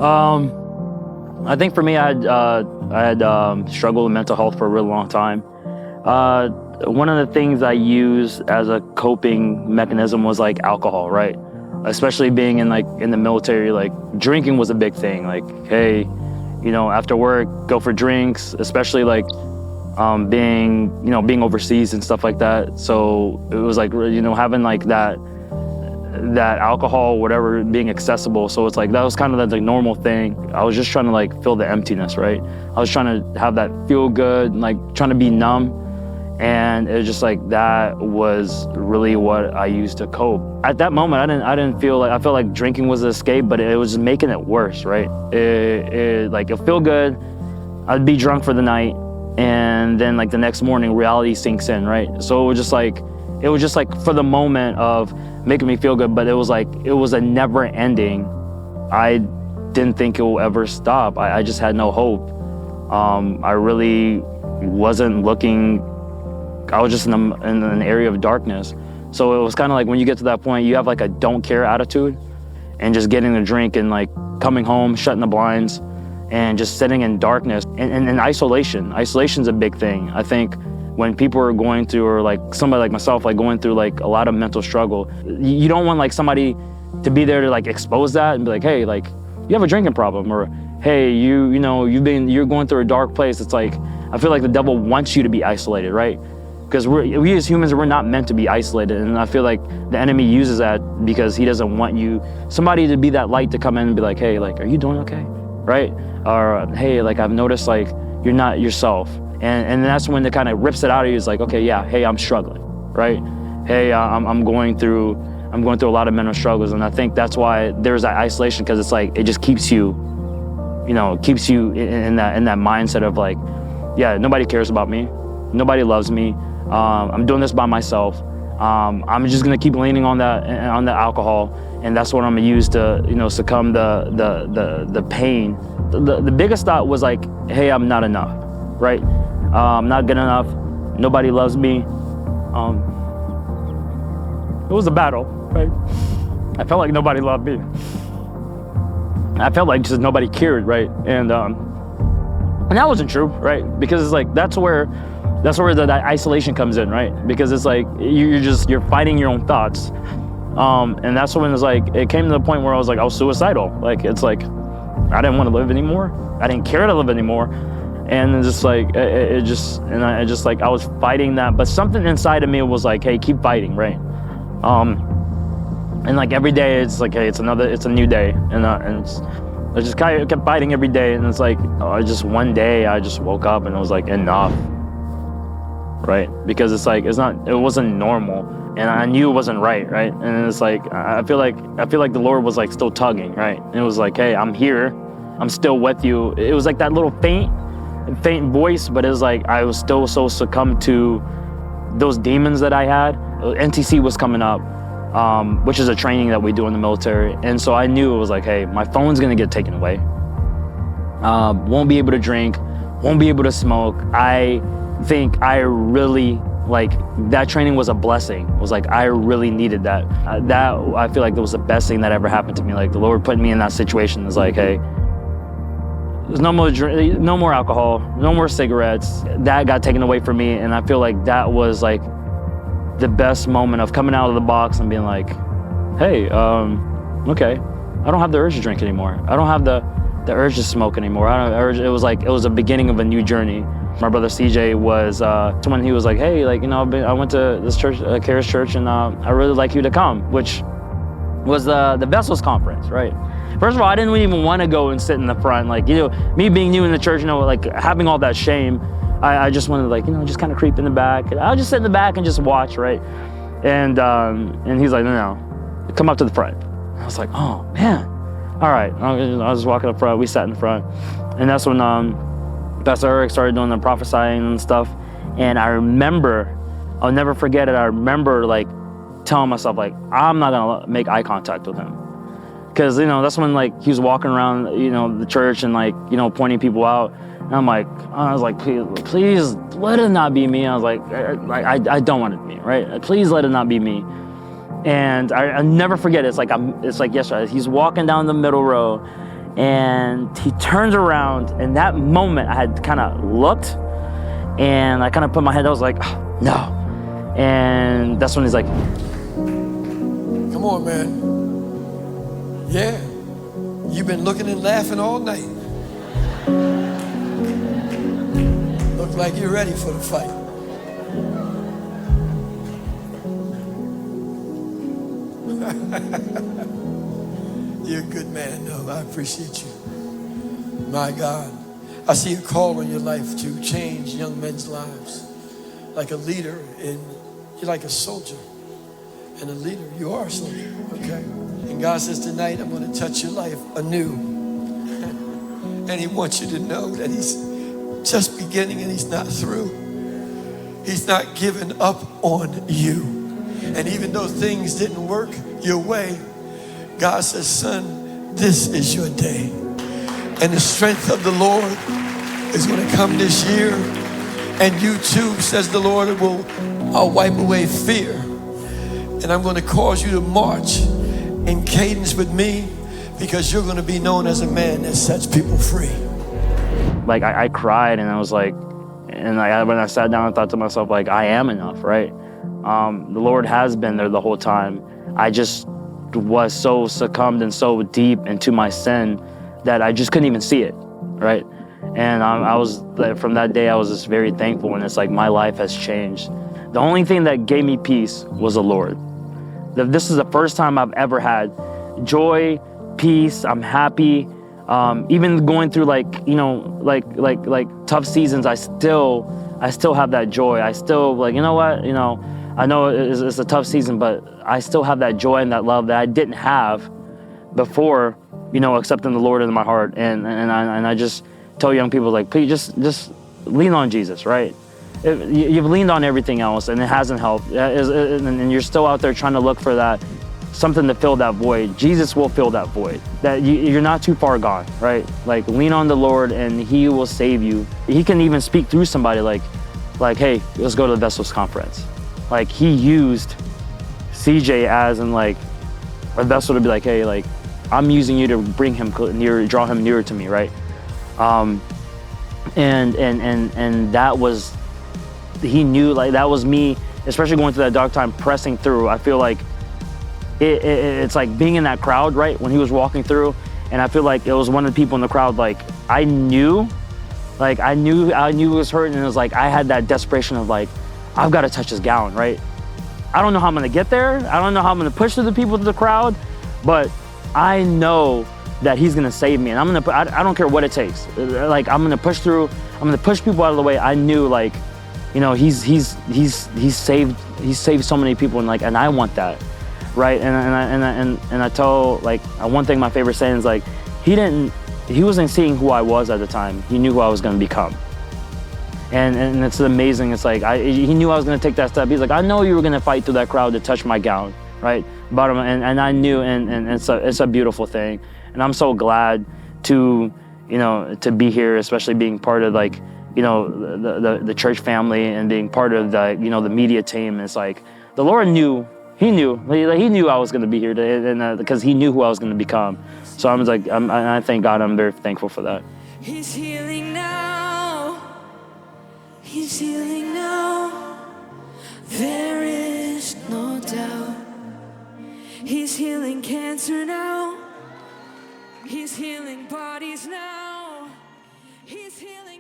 I think for me, I had struggled with mental health for a really long time. One of the things I used as a coping mechanism was like alcohol, right? Especially being in the military, like drinking was a big thing. Like, hey, after work, go for drinks, especially like being overseas and stuff like that. So it was like, having like that alcohol, whatever, being accessible. So it's like, that was kind of the normal thing. I was just trying to like fill the emptiness, right? I was trying to have that feel good, like trying to be numb. And it was just like, that was really what I used to cope. At that moment, I didn't feel like, I felt like drinking was an escape, but it was just making it worse, right? It'd feel good. I'd be drunk for the night. And then like the next morning, reality sinks in, right? So it was just like for the moment of making me feel good, but it was a never ending. I didn't think it will ever stop. I just had no hope. I really wasn't looking. I was just in an area of darkness. So it was kind of like when you get to that point, you have like a don't care attitude, and just getting a drink and like coming home, shutting the blinds, and just sitting in darkness and isolation. Isolation's a big thing. I think when people are going through, or like somebody like myself, like going through like a lot of mental struggle, you don't want like somebody to be there to like expose that and be like, hey, like you have a drinking problem, or hey, you're going through a dark place. It's like, I feel like the devil wants you to be isolated, right? Because we as humans, we're not meant to be isolated. And I feel like the enemy uses that because he doesn't want somebody to be that light to come in and be like, hey, like, are you doing okay? Right? Or, hey, like, I've noticed like you're not yourself. And that's when it kind of rips it out of you. It's like, okay, yeah, hey, I'm struggling, right? Hey, I'm going through a lot of mental struggles. And I think that's why there's that isolation, because it's like, it just keeps you in that mindset of like, yeah, nobody cares about me. Nobody loves me. I'm doing this by myself. I'm just gonna keep leaning on the alcohol, and that's what I'm gonna use to succumb the pain. The biggest thought was like, hey, I'm not enough, right? I'm not good enough. Nobody loves me. It was a battle, right? I felt like nobody loved me. I felt like just nobody cared, right? And that wasn't true, right? Because it's like that's where the isolation comes in, right? Because it's like you're fighting your own thoughts, and that's when it's like it came to the point where I was suicidal. Like, it's like I didn't want to live anymore. I didn't care to live anymore, and it's just like I was fighting that. But something inside of me was like, hey, keep fighting, right? And like every day, it's like, hey, it's a new day, and I just kind of kept fighting every day, and it's like one day I just woke up and it was like, enough. Right? Because it's like, it wasn't normal, and I knew it wasn't right? And it's like, I feel like the Lord was like still tugging, right? And it was like, hey, I'm here, I'm still with you. It was like that little faint voice, but it was like, I was still so succumbed to those demons that I had. NTC was coming up, which is a training that we do in the military. And so I knew it was like, hey, my phone's gonna get taken away. Won't be able to drink, won't be able to smoke. I think I really, like, that training was a blessing. It was like, I really needed that. I feel like that was the best thing that ever happened to me. Like, the Lord put me in that situation. It's like, hey, there's no more alcohol, no more cigarettes. That got taken away from me, and I feel like that was like the best moment of coming out of the box and being like, hey, okay, I don't have the urge to drink anymore. I don't have the urge to smoke anymore. It was a beginning of a new journey. My brother CJ was when he was like, hey, like, I went to this church, Charis church, and I really like you to come, which was the Vessels conference, right? First of all, I didn't even want to go and sit in the front. Like, me being new in the church, like having all that shame, I just wanted to, like, just kind of creep in the back. I'll just sit in the back and just watch, right? And he's like, no, come up to the front. I was like, oh man, all right. I was just walking up front. We sat in the front, and that's when Pastor Eric started doing the prophesying and stuff. And I remember, I'll never forget it. I remember like telling myself, like, I'm not gonna make eye contact with him. Cause that's when like he was walking around, the church and like, pointing people out. And I was like, please let it not be me. I was like, I don't want it to be, right? Please let it not be me. And I'll never forget it. It's like yesterday. He's walking down the middle row, And he turns around, and that moment I had kind of looked, and I kind of put my head, I was like, oh, no. And that's when he's like, come on, man. Yeah, you've been looking and laughing all night. Look like you're ready for the fight. You're a good man, though. I appreciate you. My God, I see a call on your life to change young men's lives. Like a leader, you're like a soldier. And a leader, you are a soldier, okay? And God says tonight, I'm going to touch your life anew. And he wants you to know that he's just beginning and he's not through. He's not giving up on you. And even though things didn't work your way, God says, son, this is your day. And the strength of the Lord is going to come this year. And you too, says the Lord, I'll wipe away fear. And I'm going to cause you to march in cadence with me, because you're going to be known as a man that sets people free. Like I cried, and I was like, and when I sat down, I thought to myself, like, I am enough, right? The Lord has been there the whole time. I just was so succumbed and so deep into my sin that I just couldn't even see it, right? And I was, from that day, I was just very thankful, and it's like my life has changed. The only thing that gave me peace was the Lord. This is the first time I've ever had joy, peace. I'm happy. Even going through like tough seasons, I still have that joy. I still like, you know what, I know it's a tough season, but I still have that joy and that love that I didn't have before, accepting the Lord into my heart. And I just tell young people, like, please just lean on Jesus, right? You've leaned on everything else and it hasn't helped, and you're still out there trying to look for that something to fill that void. Jesus will fill that void. That you're not too far gone, right? Like, lean on the Lord and he will save you. He can even speak through somebody like, hey, let's go to the Vessels Conference. Like, he used CJ as in like a vessel to be like, hey, like, I'm using you to bring him near, draw him nearer to me, right? And that was, he knew, like, that was me, especially going through that dark time, pressing through. I feel like it's like being in that crowd, right? When he was walking through, and I feel like it was one of the people in the crowd, like, I knew he was hurting, and it was like, I had that desperation of like, I've got to touch his gown, right? I don't know how I'm gonna get there. I don't know how I'm gonna push through the people to the crowd, but I know that he's gonna save me, and I'm gonna, I don't care what it takes. Like, I'm gonna push through, I'm gonna push people out of the way. I knew, like, he's saved so many people, and I want that, right? And I tell, like, one thing, my favorite saying is like, he wasn't seeing who I was at the time. He knew who I was gonna become. And it's amazing. It's like, he knew I was gonna take that step. He's like, I know you were gonna fight through that crowd to touch my gown, right? Bottom, and I knew, and it's a beautiful thing. And I'm so glad to be here, especially being part of, like, the church family, and being part of the the media team. It's like the Lord knew. He knew I was gonna be here, because he knew who I was gonna become. So I was like, I thank God. I'm very thankful for that. He's healing now. He's healing now. There is no doubt. He's healing cancer now. He's healing bodies now. He's healing.